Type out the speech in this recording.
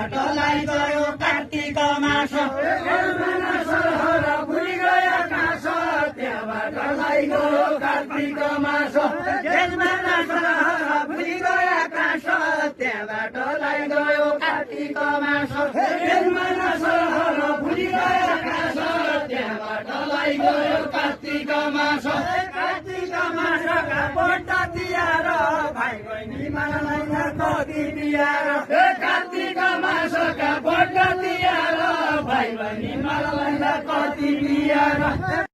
बाटोलाई गयो कार्तिक मास भुलि गयो काँस त्यहाँ बाटोलाई गयो कार्तिक मास भुलि गयो काँस त्यहाँ बाटोलाई गयो कार्तिक मास भुलि गयो काँस त्यहाँ बाटोलाई गयो कार्तिक मास कार्तिक मासका बोट तिहार भाइ बहिनी मलाई कति बिहार